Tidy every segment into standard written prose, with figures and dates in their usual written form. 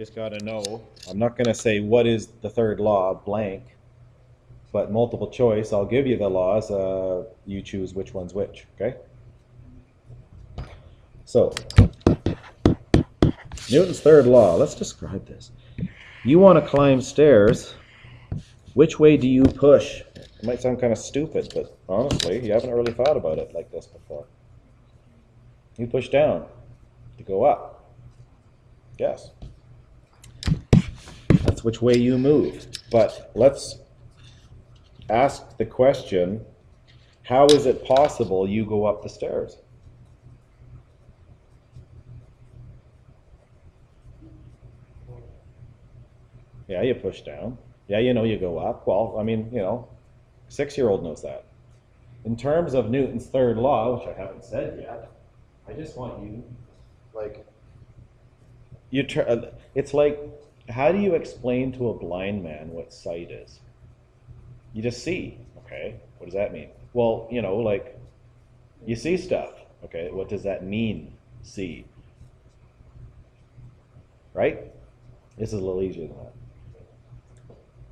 Just got to know. I'm not going to say what is the third law blank, but multiple choice. I'll give you the laws. You choose which one's which. Okay. So Newton's third law. Let's describe this. You want to climb stairs. Which way do you push? It might sound kind of stupid, but honestly, you haven't really thought about it like this before. You push down to go up. Yes. That's which way you move. But let's ask the question, how is it possible you go up the stairs? Yeah, you push down. Yeah, you know you go up. Well, I mean, 6-year-old knows that. In terms of Newton's third law, which I haven't said yet, I just want you, it's like, how do you explain to a blind man what sight is? You just see. Okay, what does that mean? Well, you see stuff. Okay, what does that mean, see? Right? This is a little easier than that.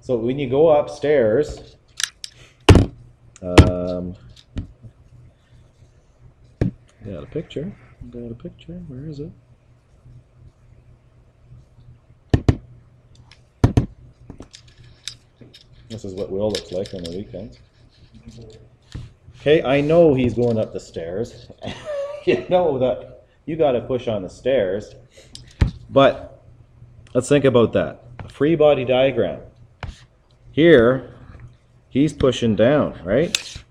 So when you go upstairs, got a picture. Got a picture. Where is it? This is what Will looks like on the weekends. Okay, I know he's going up the stairs. You know that you got to push on the stairs. But let's think about that. A free body diagram. Here, he's pushing down, right?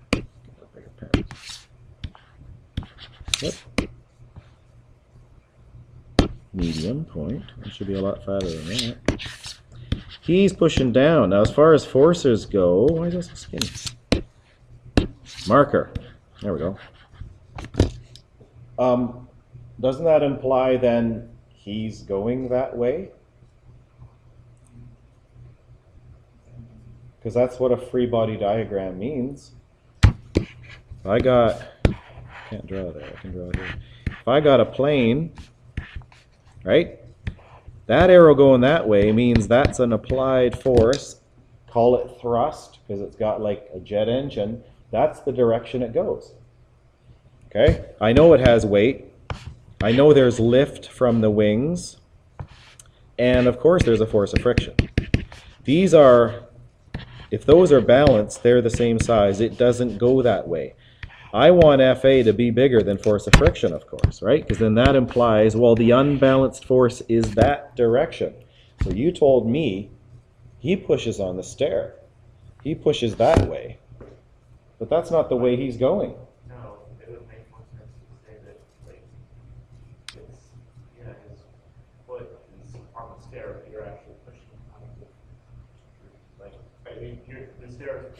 Yep. Medium point. It should be a lot fatter than that. He's pushing down. Now, as far as forces go, why is that so skinny? Marker. There we go. Doesn't that imply then he's going that way? Because that's what a free body diagram means. If I can't draw there, I can draw here. If I got a plane, right? That arrow going that way means that's an applied force. Call it thrust, because it's got like a jet engine. That's the direction it goes. Okay? I know it has weight. I know there's lift from the wings. And of course there's a force of friction. These are, if those are balanced, they're the same size. It doesn't go that way. I want FA to be bigger than force of friction, of course, right? Because then that implies, well, the unbalanced force is that direction. So you told me he pushes on the stair. He pushes that way. But that's not the way he's going. No, it would make more sense to say that, like, it's, his foot is on the stair, but you're actually pushing on the, like, I mean, the stairs,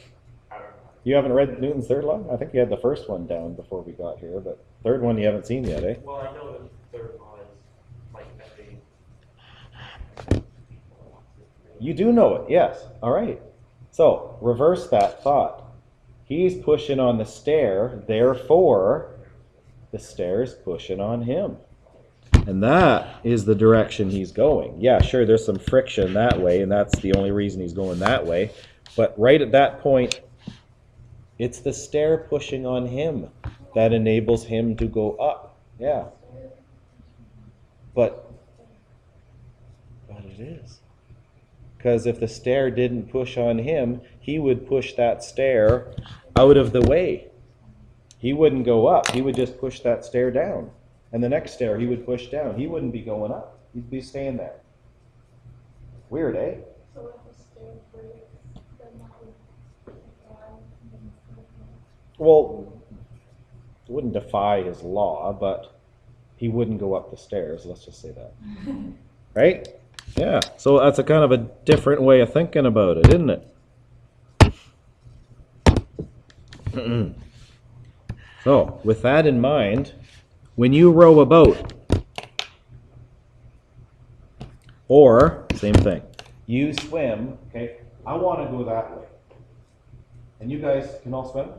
I don't know. You haven't read Newton's third law? I think you had the first one down before we got here, but third one you haven't seen yet, eh? Well, I know that the third law is like that You do know it, yes. All right. So reverse that thought. He's pushing on the stair, therefore the stair's pushing on him. And that is the direction he's going. Yeah, sure, there's some friction that way, and that's the only reason he's going that way. But right at that point, it's the stair pushing on him that enables him to go up. Yeah. But it is. Because if the stair didn't push on him, he would push that stair out of the way. He wouldn't go up. He would just push that stair down. And the next stair he would push down. He wouldn't be going up. He'd be staying there. Weird, eh? So if the stair breaks, then that would defy. Well, it wouldn't defy his law, but he wouldn't go up the stairs. Let's just say that. Right? Yeah. So that's a kind of a different way of thinking about it, isn't it? So, with that in mind, when you row a boat, or, same thing, you swim, okay, I want to go that way. And you guys can all swim?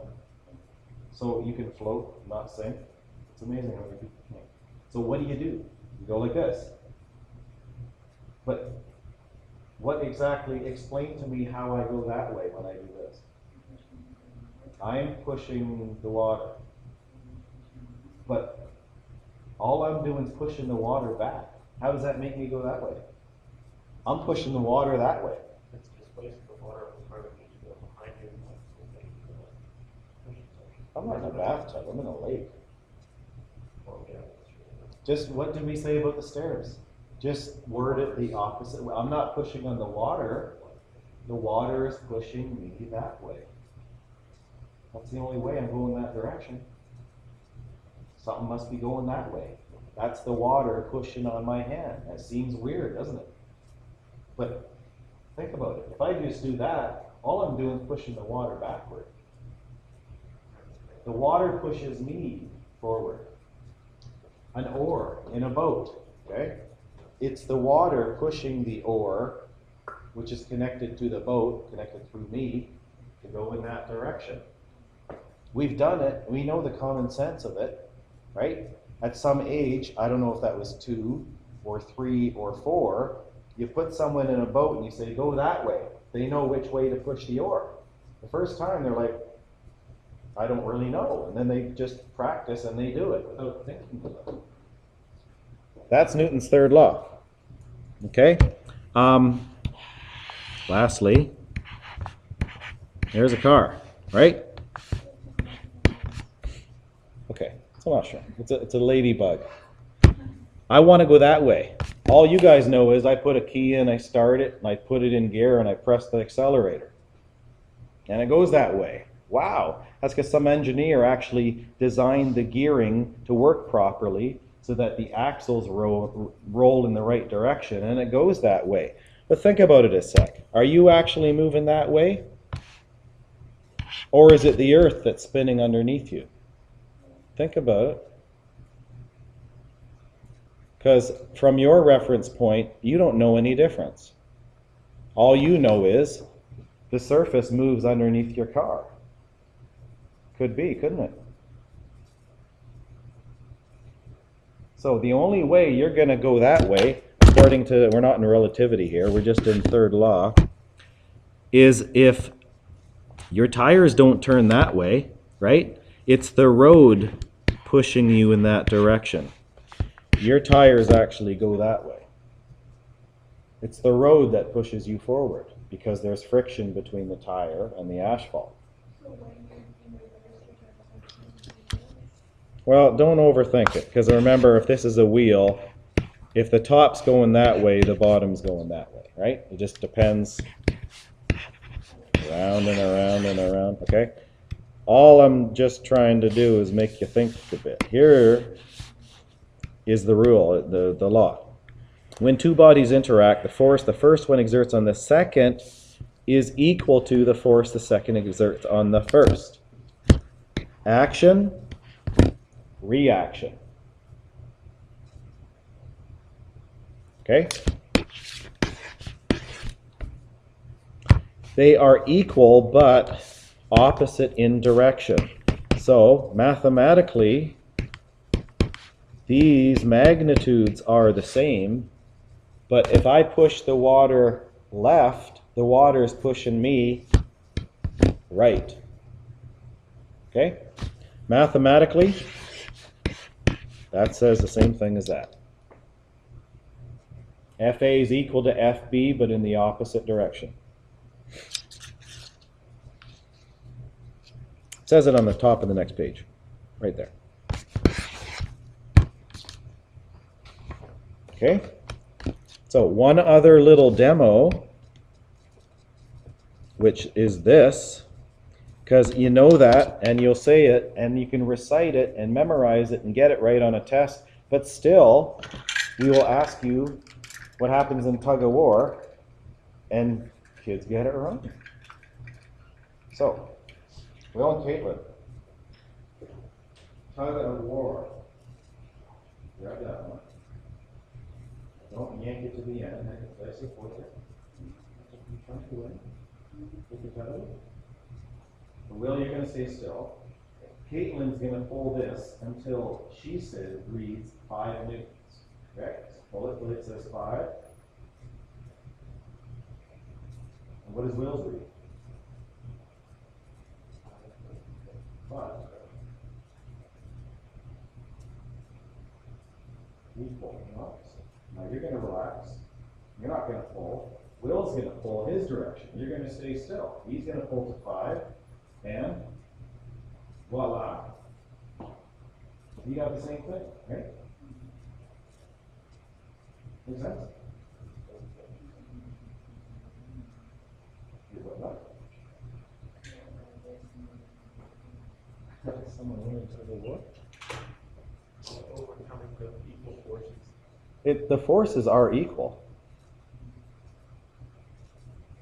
So you can float, not sink. It's amazing how many people can. So what do? You go like this. But what exactly, explain to me how I go that way when I do this. I'm pushing the water. But all I'm doing is pushing the water back. How does that make me go that way? I'm pushing the water that way. It's displacing the water in front of you to go behind you. And like, push it. I'm not in a bathtub, I'm in a lake. Well, yeah, that's really Just what did we say about the stairs? Just word it the opposite way. I'm not pushing on the water. The water is pushing me that way. That's the only way I'm going that direction. Something must be going that way. That's the water pushing on my hand. That seems weird, doesn't it? But think about it. If I just do that, all I'm doing is pushing the water backward. The water pushes me forward. An oar in a boat, okay? It's the water pushing the oar, which is connected to the boat, connected through me, to go in that direction. We've done it. We know the common sense of it, right? At some age, I don't know if that was 2 or 3 or 4, you put someone in a boat and you say, go that way. They know which way to push the oar. The first time they're like, I don't really know. And then they just practice and they do it without thinking about it. That's Newton's third law. Okay? Lastly, there's a car, right? Okay, it's a mushroom. It's a ladybug. I want to go that way. All you guys know is I put a key in, I start it, and I put it in gear, and I press the accelerator. And it goes that way. Wow, that's because some engineer actually designed the gearing to work properly so that the axles roll in the right direction, and it goes that way. But think about it a sec. Are you actually moving that way? Or is it the earth that's spinning underneath you? Think about it. Because from your reference point, you don't know any difference. All you know is the surface moves underneath your car. Could be, couldn't it? So the only way you're going to go that way, according to, we're not in relativity here, we're just in third law, is if your tires don't turn that way, right? It's the road pushing you in that direction. Your tires actually go that way. It's the road that pushes you forward because there's friction between the tire and the asphalt. So when you're in reverse, you're trying to Well, don't overthink it, because remember, if this is a wheel, if the top's going that way, the bottom's going that way, right? It just depends. Around and around and around, okay? All I'm just trying to do is make you think a bit. Here is the rule, the law. When two bodies interact, the force the first one exerts on the second is equal to the force the second exerts on the first. Action, reaction. Okay? They are equal but opposite in direction. So, mathematically, these magnitudes are the same, but if I push the water left, the water is pushing me right. Okay? Mathematically, that says the same thing as that. FA is equal to FB, but in the opposite direction. It says it on the top of the next page, right there. Okay? So one other little demo, which is this, because you know that, and you'll say it, and you can recite it, and memorize it, and get it right on a test, but still, we will ask you what happens in tug of war, and kids get it wrong. So, Will and Caitlin, tug of war. Grab that one. Don't yank it to the end. I support it. Try to win. Take it out. Will, you're going to stay still. Caitlin's going to pull this until she says reads 5 newtons. Okay? Pull it till it says 5. What does Will's read? 5. Equal, and opposite. Now you're going to relax. You're not going to pull. Will's going to pull his direction. You're going to stay still. He's going to pull to 5, and voila. You got the same thing, right? Makes sense? You got that? Someone went into the what? Overcoming the equal forces. The forces are equal,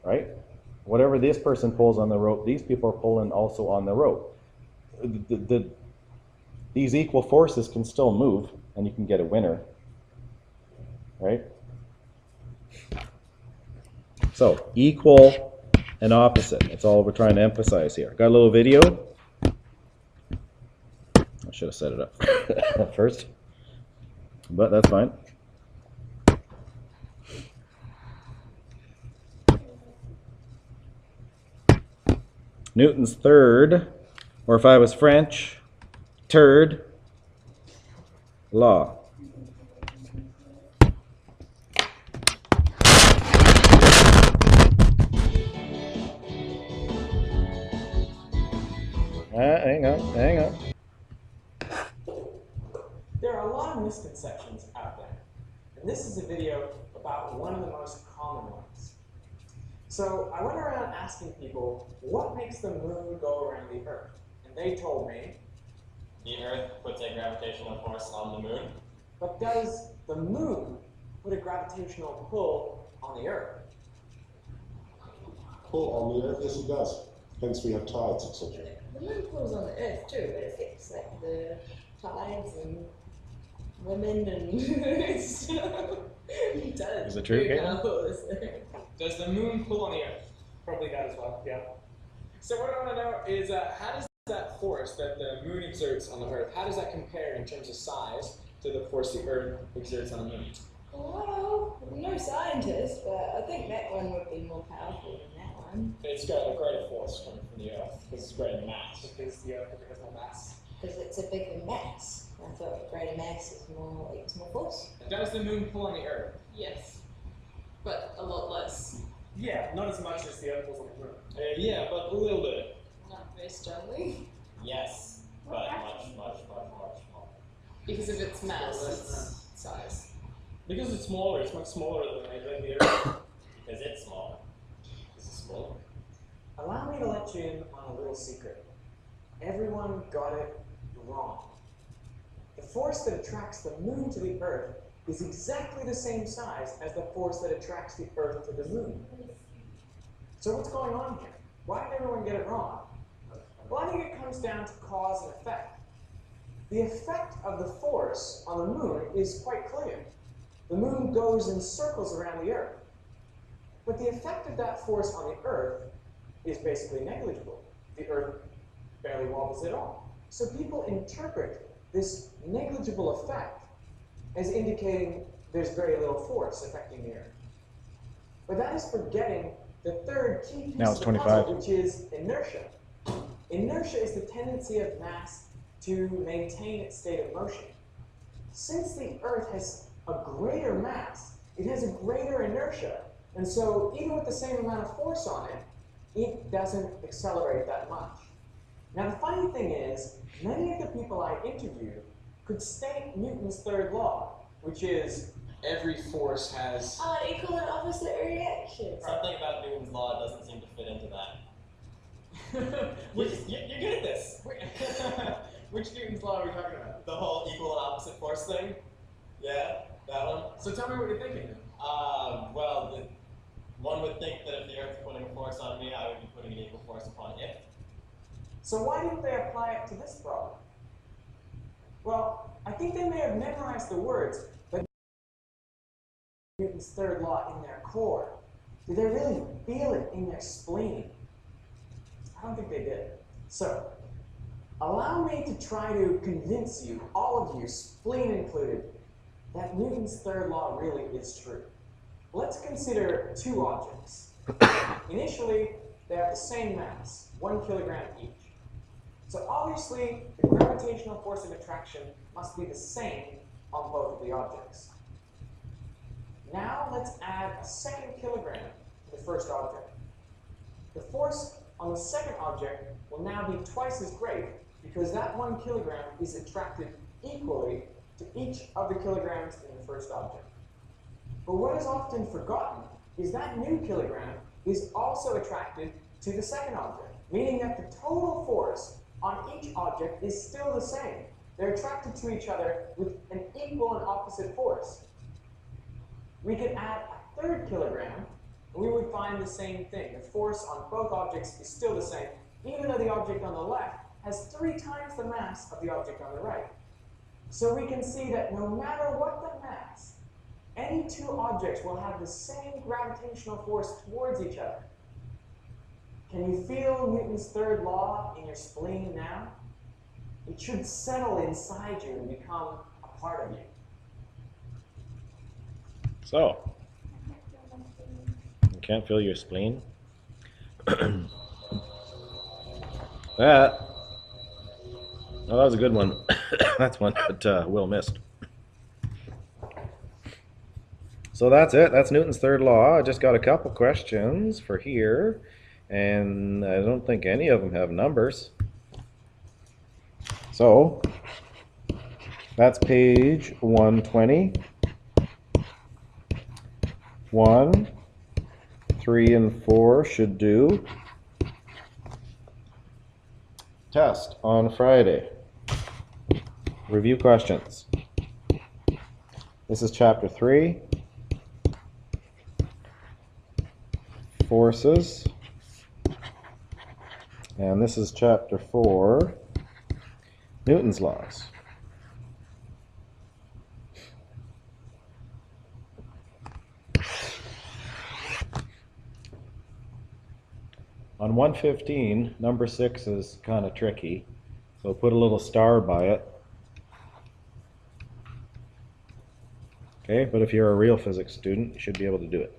right? Whatever this person pulls on the rope, these people are pulling also on the rope. These equal forces can still move, and you can get a winner, right? So, equal and opposite. That's all we're trying to emphasize here. Got a little video. I should have set it up first, but that's fine. Newton's third, or if I was French, third law. Hang on. There are a lot of misconceptions out there, and this is a video about one of the most common ones. So I went around asking people, what makes the moon go around the Earth? And they told me, the Earth puts a gravitational force on the moon. but does the moon put a gravitational pull on the Earth? Pull on the Earth? Yes, it does. Hence we have tides, etc. The moon pulls on the earth too, but it affects like the tides and women and stuff. It does. Is it true, Caitlin? Does the moon pull on the Earth? Probably that as well, yeah. So what I want to know is how does that force that the moon exerts on the Earth, how does that compare in terms of size to the force the Earth exerts on the moon? Well, I'm no scientist, but I think that one would be more powerful than that one. It's got a greater force coming from the Earth because it's greater mass. Because the Earth has more mass. Because it's a bigger mass. I thought greater mass is more, like, it's more force. Does the moon pull on the Earth? Yes, but a lot less. Yeah, not as much as the Earth pulls on the moon. Yeah, but a little bit. Not very strongly. Yes, but much more. Because of its mass, its size. Because it's smaller, it's much smaller than the Earth. Because it's small. Is it smaller? Allow me to let you in on a little secret. Everyone got it wrong. The force that attracts the moon to the Earth is exactly the same size as the force that attracts the Earth to the moon. So what's going on here? Why did everyone get it wrong? Well, I think it comes down to cause and effect. The effect of the force on the moon is quite clear. The moon goes in circles around the Earth. But the effect of that force on the Earth is basically negligible. The Earth barely wobbles at all. So people interpret this negligible effect as indicating there's very little force affecting the Earth. But that is forgetting the third key piece Now it's of the 25. puzzle, which is inertia. Inertia is the tendency of mass to maintain its state of motion. Since the Earth has a greater mass, it has a greater inertia. And so even with the same amount of force on it, it doesn't accelerate that much. Now the funny thing is, many of the people I interviewed could state Newton's third law, which is every force has... Equal and opposite reactions. Something about Newton's law doesn't seem to fit into that. You're good at this. Which Newton's law are we talking about? The whole equal and opposite force thing? Yeah, that one? So tell me what you're thinking. Well, one would think that if the Earth is putting a force on me, I would be putting an equal force upon it. So why didn't they apply it to this problem? Well, I think they may have memorized the words, but Newton's third law in their core. Did they really feel it in their spleen? I don't think they did. So, allow me to try to convince you, all of you, spleen included, that Newton's third law really is true. Let's consider two objects. Initially, they have the same mass, 1 kilogram each. So obviously, the gravitational force of attraction must be the same on both of the objects. Now let's add a second kilogram to the first object. The force on the second object will now be twice as great because that 1 kilogram is attracted equally to each of the kilograms in the first object. But what is often forgotten is that new kilogram is also attracted to the second object, meaning that the total force on each object is still the same. They're attracted to each other with an equal and opposite force. We could add a third kilogram, and we would find the same thing. The force on both objects is still the same, even though the object on the left has 3 times the mass of the object on the right. So we can see that no matter what the mass, any two objects will have the same gravitational force towards each other. Can you feel Newton's third law in your spleen now? It should settle inside you and become a part of you. So, you can't feel your spleen? That was a good one. That's one that Will missed. So that's it. That's Newton's third law. I just got a couple questions for here, and I don't think any of them have numbers. So that's page 120. 1, 3, and 4 should do. Test on Friday. Review questions. This is chapter 3. Forces. And this is chapter 4. Newton's laws. On 115, number 6 is kind of tricky, so put a little star by it. Okay, but if you're a real physics student, you should be able to do it.